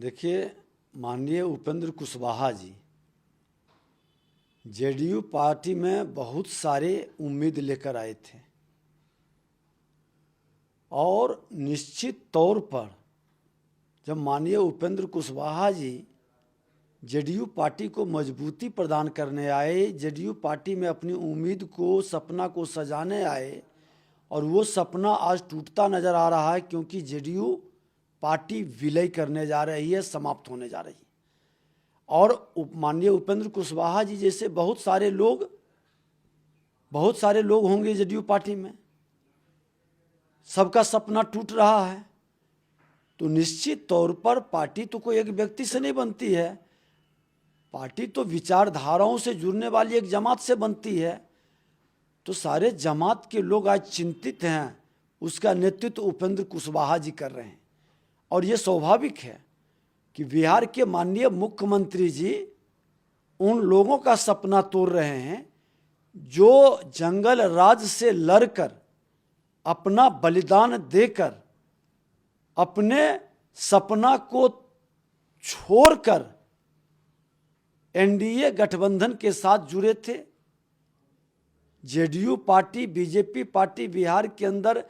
देखिए, माननीय Upendra Kushwaha ji JDU party में बहुत सारे उम्मीद लेकर आए थे और निश्चित तौर पर जब माननीय उपेंद्र कुशवाहा जी जेडीयू पार्टी को मजबूती प्रदान करने आए, जेडीयू पार्टी में अपनी उम्मीद को, सपना को सजाने आए और वो सपना आज टूटता नज़र आ रहा है क्योंकि जेडीयू पार्टी विलय करने जा रही है, समाप्त होने जा रही है। और माननीय उपेंद्र कुशवाहा जी जैसे बहुत सारे लोग होंगे जेडीयू पार्टी में, सबका सपना टूट रहा है। तो निश्चित तौर पर पार्टी तो कोई एक व्यक्ति से नहीं बनती है, पार्टी तो विचारधाराओं से जुड़ने वाली एक जमात से बनती है। तो सारे जमात के लोग आज चिंतित हैं, उसका नेतृत्व उपेंद्र कुशवाहा जी कर रहे हैं। और ये स्वाभाविक है कि बिहार के माननीय मुख्यमंत्री जी उन लोगों का सपना तोड़ रहे हैं जो जंगल राज से लड़कर, अपना बलिदान देकर, अपने सपना को छोड़कर एनडीए गठबंधन के साथ जुड़े थे। JDU party, BJP party Bihar के अंदर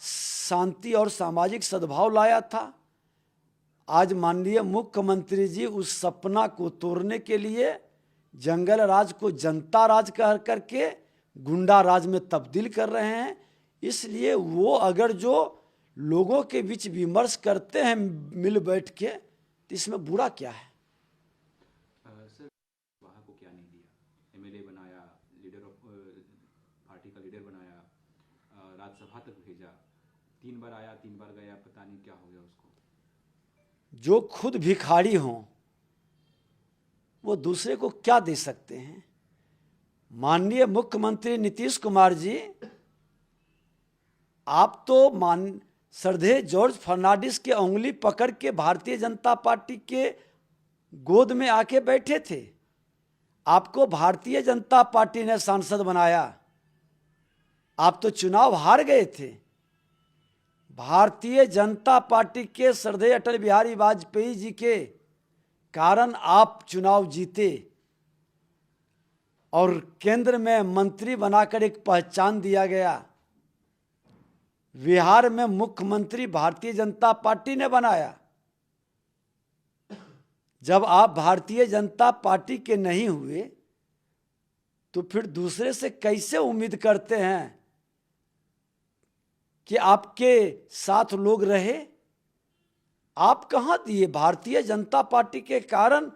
शांति और सामाजिक सद्भाव लाया था। आज माननीय मुख्यमंत्री जी उस सपना को तोड़ने के लिए जंगल राज को जनता राज कह करके गुंडा राज में तब्दील कर रहे हैं। इसलिए वो अगर जो लोगों के बीच विमर्श करते हैं मिल बैठ के, तो इसमें बुरा क्या है? सर, वहाँ को क्या नहीं दिया? एमएलए बनाया, लीडर ऑफ पार्टी का लीडर बनाया, राज्यसभा तक भेजा, 3 बार आया 3 बार गया, पता नहीं क्या हो गया उसको। जो खुद भिखारी हों वो दूसरे को क्या दे सकते हैं? माननीय मुख्यमंत्री नीतीश कुमार जी, आप तो श्रद्धेय जॉर्ज फर्नांडिस के उंगली पकड़ के भारतीय जनता पार्टी के गोद में आके बैठे थे। आपको भारतीय जनता पार्टी ने सांसद बनाया, आप तो चुनाव हार गए थे। भारतीय जनता पार्टी के श्रद्धेय अटल बिहारी वाजपेयी जी के कारण आप चुनाव जीते और केंद्र में मंत्री बनाकर एक पहचान दिया गया। बिहार में मुख्यमंत्री भारतीय जनता पार्टी ने बनाया। जब आप भारतीय जनता पार्टी के नहीं हुए तो फिर दूसरे से कैसे उम्मीद करते हैं कि आपके साथ लोग रहे? आप कहां दिए? भारतीय जनता पार्टी के कारण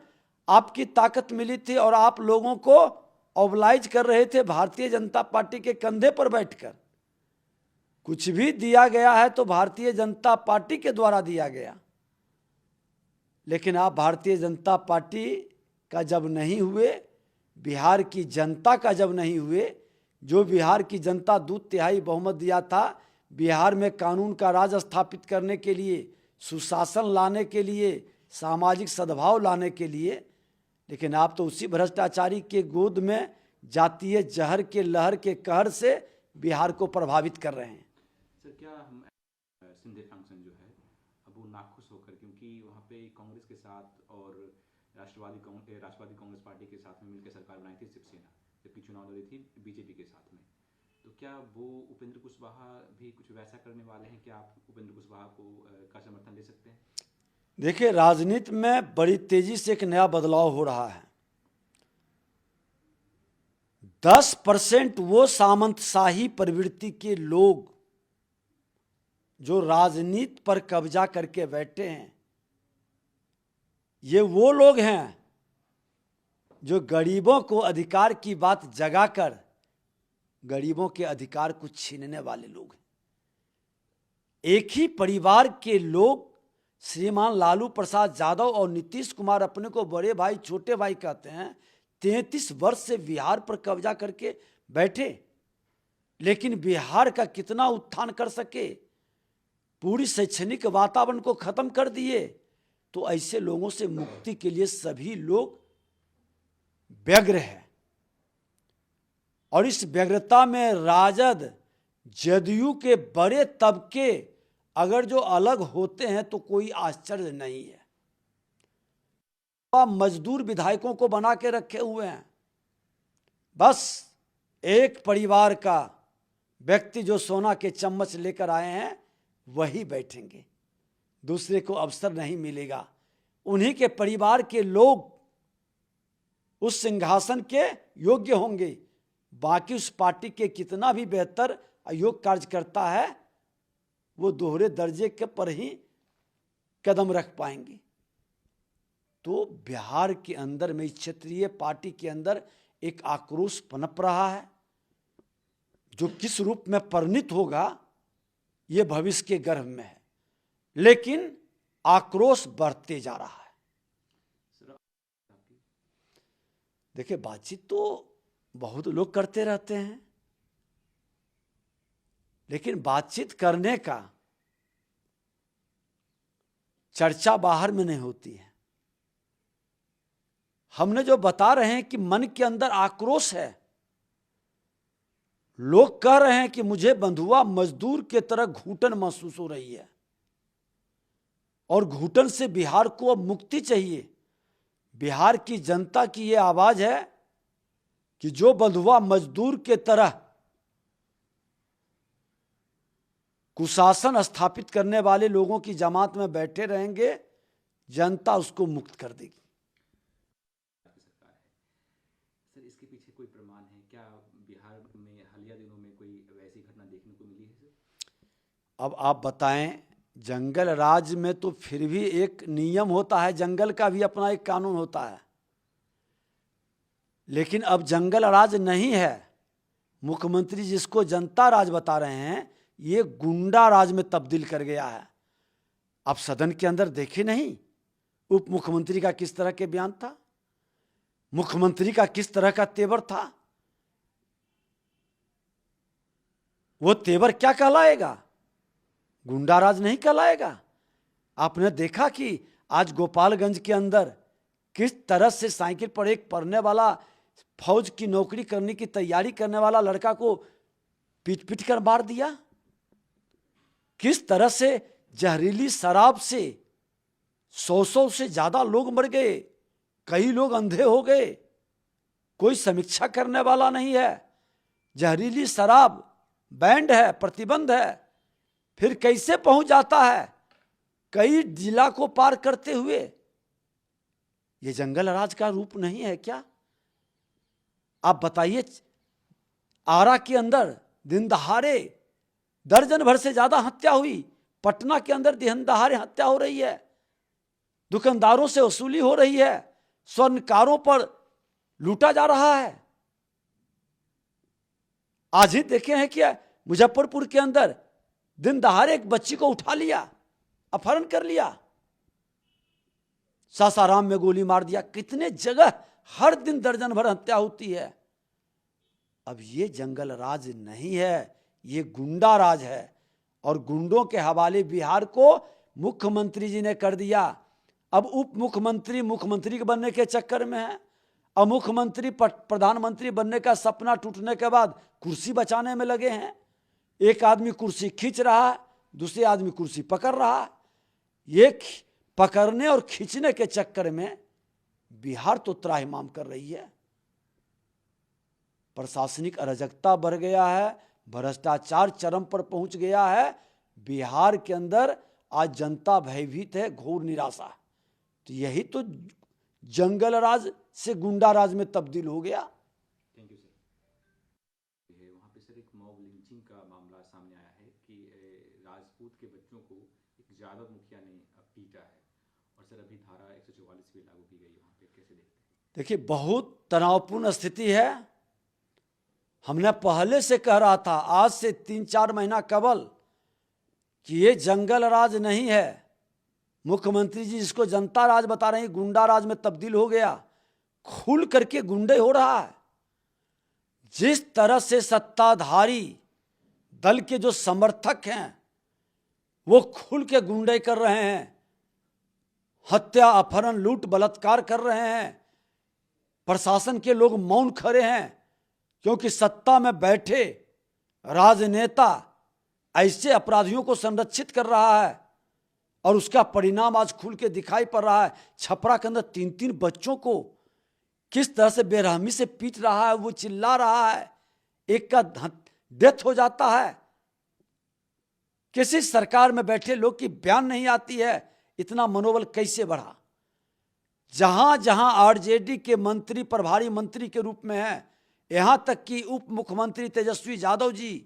आपकी ताकत मिली थी और आप लोगों को ऑबलाइज कर रहे थे भारतीय जनता पार्टी के कंधे पर बैठकर। कुछ भी दिया गया है तो भारतीय जनता पार्टी के द्वारा दिया गया, लेकिन आप भारतीय जनता पार्टी का जब नहीं हुए, बिहार की जनता का जब नहीं हुए, जो बिहार की जनता 2/3 बहुमत दिया था, बिहार में कानून का राज स्थापित करने के लिए, सुशासन लाने के लिए, सामाजिक सद्भाव लाने के लिए, लेकिन आप तो उसी भ्रष्टाचारी के गोद में जातीय जहर के लहर के कहर से बिहार को प्रभावित कर रहे हैं। सर, क्या हम सिंधे फंक्शन जो है अब वो नाखुश होकर, क्योंकि वहाँ पे कांग्रेस के साथ और राष्ट्रवादी कांग्रेस पार्टी के साथ में मिलकर सरकार बनाई थी शिवसेना, जबकि चुनाव लड़ी थी बीजेपी के साथ में, तो क्या वो उपेंद्र कुशवाहा भी कुछ वैसा करने वाले हैं? क्या आप उपेंद्र कुशवाहा का समर्थन ले सकते हैं? देखिए, राजनीति में बड़ी तेजी से एक नया बदलाव हो रहा है। 10% वो सामंतशाही प्रवृत्ति के लोग जो राजनीति पर कब्जा करके बैठे हैं, ये वो लोग हैं जो गरीबों को अधिकार की बात जगाकर गरीबों के अधिकार को छीनने वाले लोग हैं। एक ही परिवार के लोग, श्रीमान लालू प्रसाद यादव और नीतीश कुमार, अपने को बड़े भाई छोटे भाई कहते हैं, 33 वर्ष से बिहार पर कब्जा करके बैठे, लेकिन बिहार का कितना उत्थान कर सके? पूरी शैक्षणिक वातावरण को खत्म कर दिए। तो ऐसे लोगों से मुक्ति के लिए सभी लोग व्यग्र हैं और इस व्यग्रता में राजद, जदयू के बड़े तबके अगर जो अलग होते हैं तो कोई आश्चर्य नहीं है। मजदूर विधायकों को बना के रखे हुए हैं। बस एक परिवार का व्यक्ति जो सोना के चम्मच लेकर आए हैं वही बैठेंगे, दूसरे को अवसर नहीं मिलेगा। उन्हीं के परिवार के लोग उस सिंहासन के योग्य होंगे। बाकी उस पार्टी के कितना भी बेहतर अयोग्य कार्यकर्ता है वो दोहरे दर्जे के पर ही कदम रख पाएंगे। तो बिहार के अंदर में क्षेत्रीय पार्टी के अंदर एक आक्रोश पनप रहा है, जो किस रूप में परिणित होगा ये भविष्य के गर्भ में है, लेकिन आक्रोश बढ़ते जा रहा है। देखिए, बातचीत तो बहुत लोग करते रहते हैं, लेकिन बातचीत करने का चर्चा बाहर में नहीं होती है। हमने जो बता रहे हैं कि मन के अंदर आक्रोश है, लोग कह रहे हैं कि मुझे बंधुआ मजदूर के तरह घुटन महसूस हो रही है और घुटन से बिहार को अब मुक्ति चाहिए। बिहार की जनता की यह आवाज है कि जो बंधुआ मजदूर के तरह कुशासन स्थापित करने वाले लोगों की जमात में बैठे रहेंगे, जनता उसको मुक्त कर देगी। सर, इसके पीछे कोई प्रमाण है क्या? बिहार में हालिया दिनों में कोई वैसी घटना देखने को मिली है सर? अब आप बताएं, जंगल राज में तो फिर भी एक नियम होता है, जंगल का भी अपना एक कानून होता है, लेकिन अब जंगल राज नहीं है। मुख्यमंत्री जिसको जनता राज बता रहे हैं, ये गुंडा राज में तब्दील कर गया है। अब सदन के अंदर देखे नहीं उप मुख्यमंत्री का किस तरह के बयान था, मुख्यमंत्री का किस तरह का तेवर था। वो तेवर क्या कहलाएगा? गुंडा राज नहीं कहलाएगा। आपने देखा कि आज गोपालगंज के अंदर किस तरह से साइकिल पर एक पढ़ने वाला, फौज की नौकरी करने की तैयारी करने वाला लड़का को पीट पीट कर मार दिया। किस तरह से जहरीली शराब से 100 से ज्यादा लोग मर गए, कई लोग अंधे हो गए, कोई समीक्षा करने वाला नहीं है। जहरीली शराब बैंड है, प्रतिबंध है, फिर कैसे पहुंच जाता है कई जिला को पार करते हुए। ये जंगल राज का रूप नहीं है क्या? आप बताइए, आरा के अंदर दिन दहाड़े दर्जन भर से ज्यादा हत्या हुई, पटना के अंदर दिन दहाड़े हत्या हो रही है, दुकानदारों से वसूली हो रही है, स्वर्णकारों पर लूटा जा रहा है। आज ही देखे हैं कि मुजफ्फरपुर के अंदर दिन दहाड़े एक बच्ची को उठा लिया, अपहरण कर लिया, सासाराम में गोली मार दिया। कितने जगह हर दिन दर्जन भर हत्या होती है। अब ये जंगल राज नहीं है, ये गुंडा राज है, और गुंडों के हवाले बिहार को मुख्यमंत्री जी ने कर दिया। अब उप मुख्यमंत्री मुख्यमंत्री के बनने के चक्कर में है, अब मुख्यमंत्री प्रधानमंत्री बनने का सपना टूटने के बाद कुर्सी बचाने में लगे हैं। एक आदमी कुर्सी खींच रहा है, दूसरे आदमी कुर्सी पकड़ रहा है। ये पकड़ने और खींचने के चक्कर में बिहार तो त्राहिमाम कर रही है। प्रशासनिक अराजकता बढ़ गया है, भ्रष्टाचार चरम पर पहुंच गया है। बिहार के अंदर आज जनता भयभीत है, घोर निराशा है। तो यही तो जंगल राज से गुंडा राज में तब्दील हो गया। Thank you sir. वहाँ पे सर एक मॉब लिंचिंग का मामला सामने आया है कि राजपूत के बच्चों को एक यादव मुखिया ने पीटा है, और सर अभी धारा 144 भी लागू की गई। वहाँ पे कैसे देखते हैं? देखिए, बहुत तनावपूर्ण स्थिति है। हमने पहले से कह रहा था, आज से 3-4 महीना कबल, कि ये जंगल राज नहीं है। मुख्यमंत्री जी जिसको जनता राज बता रहे हैं, गुंडा राज में तब्दील हो गया, खुल करके गुंडे हो रहा है। जिस तरह से सत्ताधारी दल के जो समर्थक हैं वो खुल के गुंडे कर रहे हैं, हत्या, अपहरण, लूट, बलात्कार कर रहे हैं। प्रशासन के लोग मौन खड़े हैं, क्योंकि सत्ता में बैठे राजनेता ऐसे अपराधियों को संरक्षित कर रहा है। और उसका परिणाम आज खुल के दिखाई पड़ रहा है। छपरा के अंदर 3-3 बच्चों को किस तरह से बेरहमी से पीट रहा है, वो चिल्ला रहा है, एक का डेथ हो जाता है। किसी सरकार में बैठे लोग की बयान नहीं आती है, इतना मनोबल कैसे बढ़ा। जहां जहां आरजेडी के मंत्री प्रभारी मंत्री के रूप में है, यहां तक कि उप मुख्यमंत्री तेजस्वी यादव जी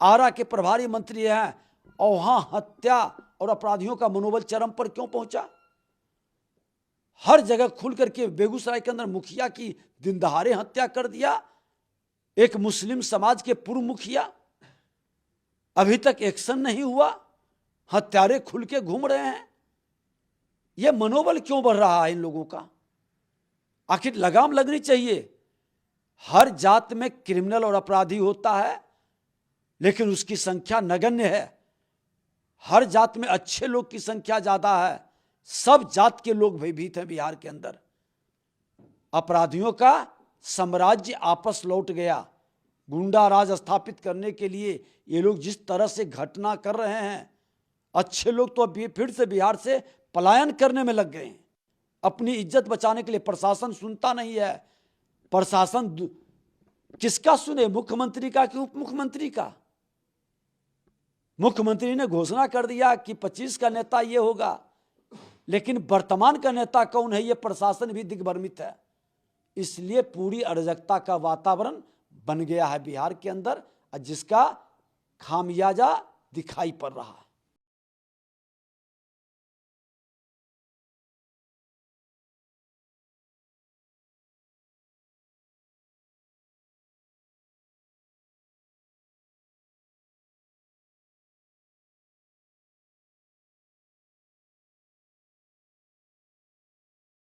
आरा के प्रभारी मंत्री हैं, और वहां हत्या और अपराधियों का मनोबल चरम पर क्यों पहुंचा। हर जगह खुल करके बेगूसराय के अंदर मुखिया की दिन दहाड़े हत्या कर दिया, एक मुस्लिम समाज के पूर्व मुखिया, अभी तक एक्शन नहीं हुआ, हत्यारे खुल के घूम रहे हैं। यह मनोबल क्यों बढ़ रहा है इन लोगों का? आखिर लगाम लगनी चाहिए। हर जात में क्रिमिनल और अपराधी होता है, लेकिन उसकी संख्या नगण्य है। हर जात में अच्छे लोग की संख्या ज्यादा है। सब जात के लोग भयभीत हैं बिहार के अंदर। अपराधियों का साम्राज्य आपस लौट गया। गुंडा राज स्थापित करने के लिए ये लोग जिस तरह से घटना कर रहे हैं, अच्छे लोग तो अभी फिर से बिहार से पलायन करने में लग गए हैं। अपनी इज्जत बचाने के लिए प्रशासन सुनता नहीं है। प्रशासन किसका सुने, मुख्यमंत्री का कि उप मुख्यमंत्री का? मुख्यमंत्री ने घोषणा कर दिया कि 25 का नेता ये होगा, लेकिन वर्तमान का नेता कौन है, ये प्रशासन भी दिग्भ्रमित है। इसलिए पूरी अराजकता का वातावरण बन गया है बिहार के अंदर, जिसका खामियाजा दिखाई पड़ रहा है।